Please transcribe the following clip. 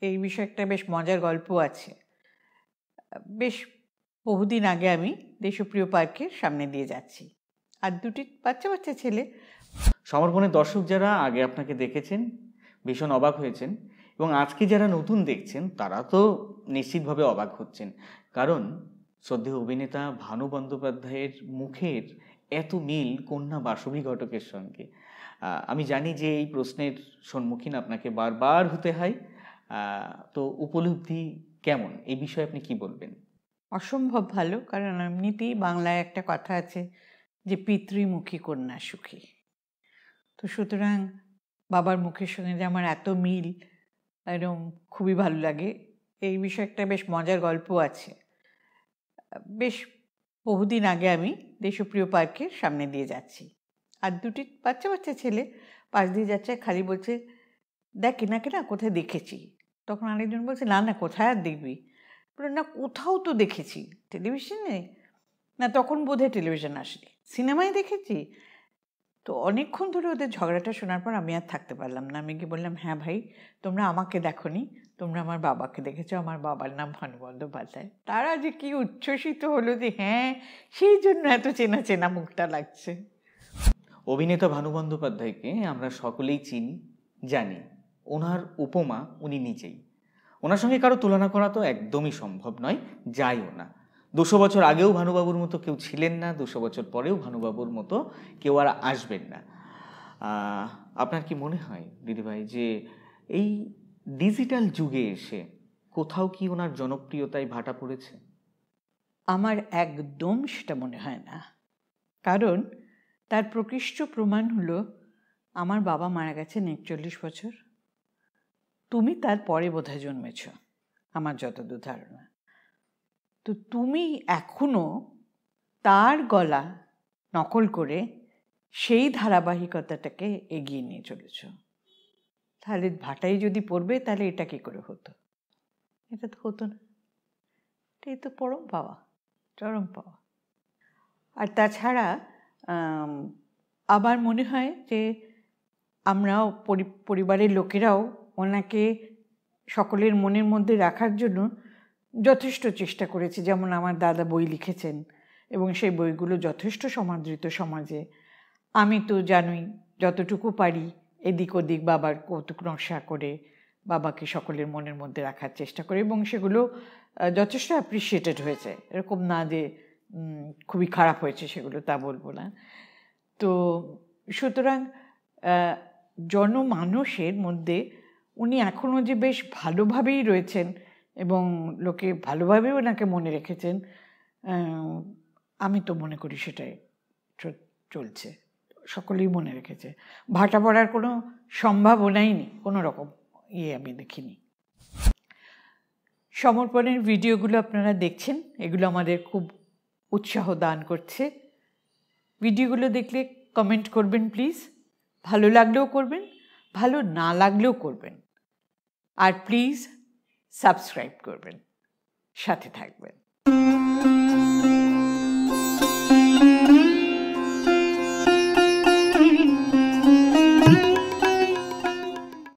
এই বিষয়ে একটা বেশ মজার গল্প আছে। বেশ বহুদিন আগে আমি দেশপ্রিয় পার্কের সামনে দিয়ে যাচ্ছি, আর দুটি বাচ্চা বাচ্চা ছেলে। সমর্পণের দর্শক যারা আগে আপনাকে দেখেছেন ভীষণ অবাক হয়েছেন, এবং আজকে যারা নতুন দেখছেন তারা তো নিশ্চিতভাবে অবাক হচ্ছেন, কারণ শ্রদ্ধেয় অভিনেতা ভানু বন্দ্যোপাধ্যায়ের মুখের এত মিল কন্যা বাসবী ঘটকের সঙ্গে। আমি জানি যে এই প্রশ্নের সম্মুখীন আপনাকে বারবার হতে হয়, তো উপলব্ধি কেমন, এই বিষয়ে আপনি কি বলবেন? অসম্ভব ভালো, কারণ এমনিতেই বাংলায় একটা কথা আছে যে পিতৃমুখী কন্যা সুখী। তো সুতরাং বাবার মুখের সঙ্গে যে আমার এত মিল, এরকম খুবই ভালো লাগে। এই বিষয়ে একটা বেশ মজার গল্প আছে। বেশ বহুদিন আগে আমি দেশপ্রিয় পার্কের সামনে দিয়ে যাচ্ছি, আর দুটি বাচ্চা বাচ্চা ছেলে পাশ দিয়ে যাচ্ছে, খালি বলছে, দেখ এনাকে না কোথায় দেখেছি। তখন আরেকজন বলছে, না না কোথায় আর দেখবি। বলে, না কোথাও তো দেখেছি, টেলিভিশনে না, তখন বোধহয় টেলিভিশন আসেনি, সিনেমায় দেখেছি। তো অনেকক্ষণ ধরে ওদের ঝগড়াটা শোনার পর আমি আর থাকতে পারলাম না। আমি গিয়ে বললাম, হ্যাঁ ভাই, তোমরা আমাকে দেখোনি, তোমরা আমার বাবাকে দেখেছো। আমার বাবার নাম ভানু বন্দ্যোপাধ্যায়। তারা যে কি উচ্ছ্বসিত হলো যে হ্যাঁ, সেই জন্য এত চেনা চেনা মুখটা লাগছে। অভিনেতা ভানু বন্দ্যোপাধ্যায়কে আমরা সকলেই চিনি, জানি। ওনার উপমা উনি নিজেই। ওনার সঙ্গে কারো তুলনা করা তো একদমই সম্ভব নয়, যাইও না। 200 বছর আগেও ভানুবাবুর মতো কেউ ছিলেন না, 200 বছর পরেও ভানুবাবুর মতো কেউ আর আসবেন না। আপনার কি মনে হয় দিদিভাই যে এই ডিজিটাল যুগে এসে কোথাও কি ওনার জনপ্রিয়তায় ভাটা পড়েছে? আমার একদম সেটা মনে হয় না, কারণ তার প্রকৃষ্ট প্রমাণ হলো আমার বাবা মারা গেছেন 41 বছর। তুমি তার পরে বোধহয় জন্মেছ আমার যতদূর ধারণা। তো তুমি এখনো তার গলা নকল করে সেই ধারাবাহিকতাটাকে এগিয়ে নিয়ে চলেছ। তাহলে ভাটাই যদি পড়বে তাহলে এটা কি করে হতো? এটা তো হতো না। এটাই তো পরম পাওয়া, চরম পাওয়া। আর তাছাড়া আবার মনে হয় যে আমরাও পরিবারের লোকেরাও ওনাকে সকলের মনের মধ্যে রাখার জন্য যথেষ্ট চেষ্টা করেছি। যেমন আমার দাদা বই লিখেছেন এবং সেই বইগুলো যথেষ্ট সমাদৃত সমাজে। আমি তো জানোই যতটুকু পারি এদিক ওদিক বাবার কৌতুক নকশা করে বাবাকে সকলের মনের মধ্যে রাখার চেষ্টা করি, এবং সেগুলো যথেষ্ট অ্যাপ্রিসিয়েটেড হয়েছে। এরকম না যে খুবই খারাপ হয়েছে সেগুলো, তা বলবো না। তো সুতরাং জনমানসের মধ্যে উনি এখনও যে বেশ ভালোভাবেই রয়েছেন এবং লোকে ভালোভাবেই ওনাকে মনে রেখেছেন, আমি তো মনে করি সেটাই চলছে, সকলেই মনে রেখেছে। ভাটা পড়ার কোনো সম্ভাবনাই নেই, কোনো রকম আমি দেখিনি। সমর্পণের ভিডিওগুলো আপনারা দেখছেন, এগুলো আমাদের খুব উৎসাহ দান করছে। ভিডিওগুলো দেখলে কমেন্ট করবেন প্লিজ, ভালো লাগলেও করবেন, ভালো না লাগলেও করবেন, আর প্লিজ সাবস্ক্রাইব করবেন, সাথে থাকবেন।